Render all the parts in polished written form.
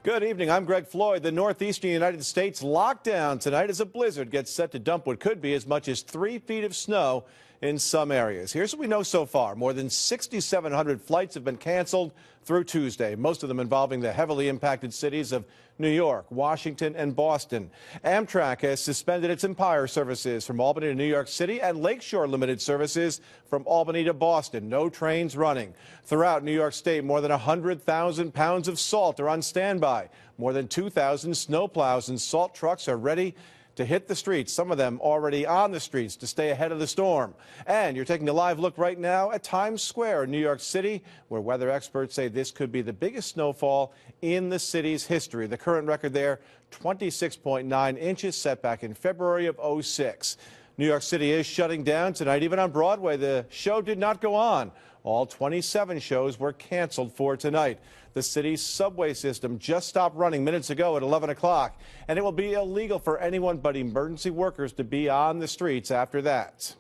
Good evening. I'm Greg Floyd. The northeastern United States lockdown tonight as a blizzard gets set to dump what could be as much as 3 feet of snow in some areas. Here's what we know so far. More than 6,700 flights have been canceled through Tuesday, most of them involving the heavily impacted cities of New York, Washington, and Boston. Amtrak has suspended its Empire services from Albany to New York City and Lakeshore limited services from Albany to Boston. No trains running. Throughout New York State, more than 100,000 pounds of salt are on standby. More than 2,000 snowplows and salt trucks are ready to hit the streets, some of them already on the streets to stay ahead of the storm. And you're taking a live look right now at Times Square in New York City, where weather experts say this could be the biggest snowfall in the city's history. The current record there, 26.9 inches, set back in February of '06. New York City is shutting down tonight. Even on Broadway, the show did not go on. All 27 shows were canceled for tonight. The city's subway system just stopped running minutes ago at 11 o'clock, and it will be illegal for anyone but emergency workers to be on the streets after that.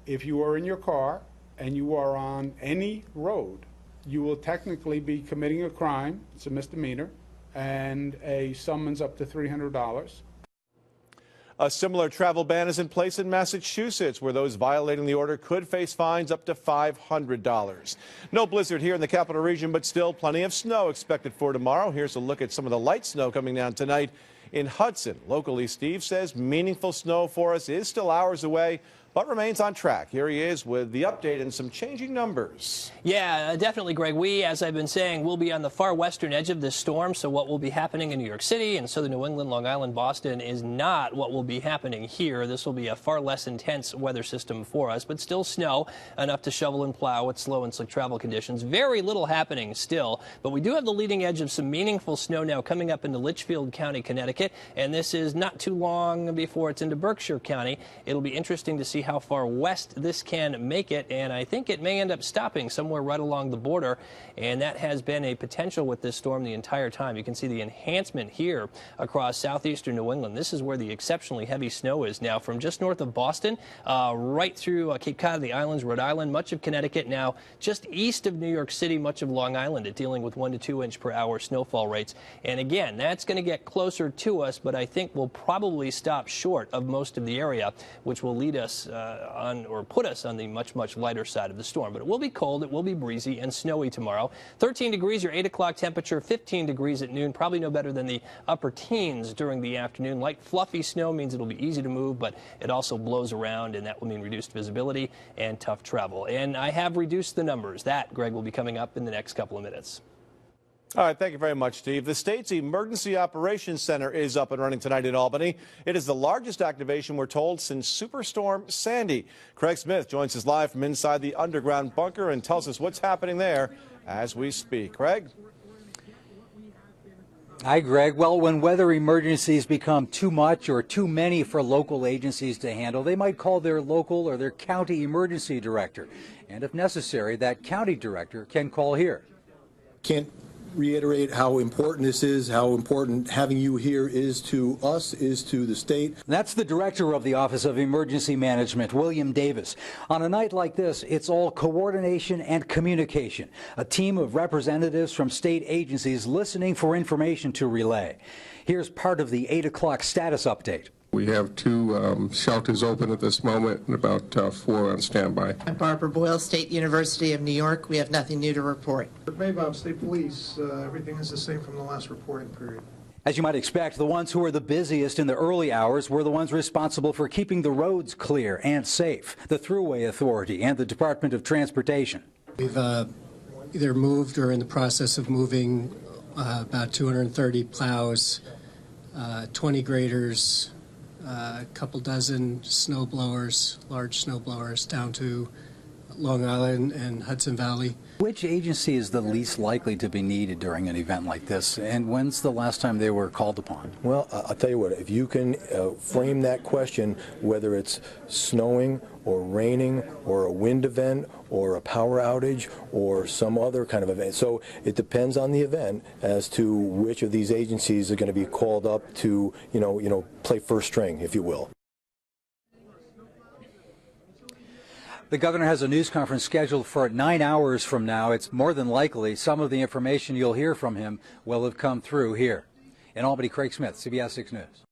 If you are in your car and you are on any road, you will technically be committing a crime. It's a misdemeanor, and a summons up to $300. A similar travel ban is in place in Massachusetts, where those violating the order could face fines up to $500. No blizzard here in the capital region, but still plenty of snow expected for tomorrow. Here's a look at some of the light snow coming down tonight in Hudson. Locally, Steve says meaningful snow for us is still hours away, but remains on track. Here he is with the update and some changing numbers. Yeah, definitely, Greg. We, as I've been saying, will be on the far western edge of this storm. So what will be happening in New York City and southern New England, Long Island, Boston is not what will be happening here. This will be a far less intense weather system for us, but still snow, enough to shovel and plow with slow and slick travel conditions. Very little happening still, but we do have the leading edge of some meaningful snow now coming up into Litchfield County, Connecticut, and this is not too long before it's into Berkshire County. It'll be interesting to see how far west this can make it, and I think it may end up stopping somewhere right along the border, and that has been a potential with this storm the entire time. You can see the enhancement here across southeastern New England. This is where the exceptionally heavy snow is now, from just north of Boston right through Cape Cod, the islands, Rhode Island, much of Connecticut, now just east of New York City, much of Long Island, at dealing with 1 to 2 inch per hour snowfall rates. And again, that's going to get closer to us, but I think we'll probably stop short of most of the area, which will lead us put us on the much lighter side of the storm. But it will be cold, it will be breezy and snowy tomorrow. 13 degrees, your 8 o'clock temperature, 15 degrees at noon, probably no better than the upper teens during the afternoon. Light fluffy snow means it'll be easy to move, but it also blows around, and that will mean reduced visibility and tough travel. And I have reduced the numbers. That, Greg, will be coming up in the next couple of minutes. All right, thank you very much, Steve. The state's Emergency Operations Center is up and running tonight in Albany. It is the largest activation, we're told, since Superstorm Sandy. Craig Smith joins us live from inside the underground bunker and tells us what's happening there as we speak. Craig? Hi, Greg. Well, when weather emergencies become too much or too many for local agencies to handle, they might call their local or their county emergency director. And if necessary, that county director can call here. Can't reiterate how important this is, how important having you here is to us, is to the state. That's the director of the Office of Emergency Management, William Davis. On a night like this, it's all coordination and communication. A team of representatives from state agencies listening for information to relay. Here's part of the 8 o'clock status update. We have 2 shelters open at this moment and about 4 on standby. I'm Barbara Boyle, State University of New York. We have nothing new to report. Maybob State Police, everything is the same from the last reporting period. As you might expect, the ones who were the busiest in the early hours were the ones responsible for keeping the roads clear and safe, the Thruway Authority and the Department of Transportation. We've either moved or in the process of moving about 230 plows, 20 graders, a couple dozen snow blowers, large snow blowers, down to Long Island and Hudson Valley. Which agency is the least likely to be needed during an event like this, and when's the last time they were called upon? Well, I'll tell you what, if you can frame that question, whether it's snowing or raining or a wind event or a power outage or some other kind of event. So it depends on the event as to which of these agencies are going to be called up to, play first string, if you will. The governor has a news conference scheduled for 9 hours from now. It's more than likely some of the information you'll hear from him will have come through here. In Albany, Craig Smith, CBS 6 News.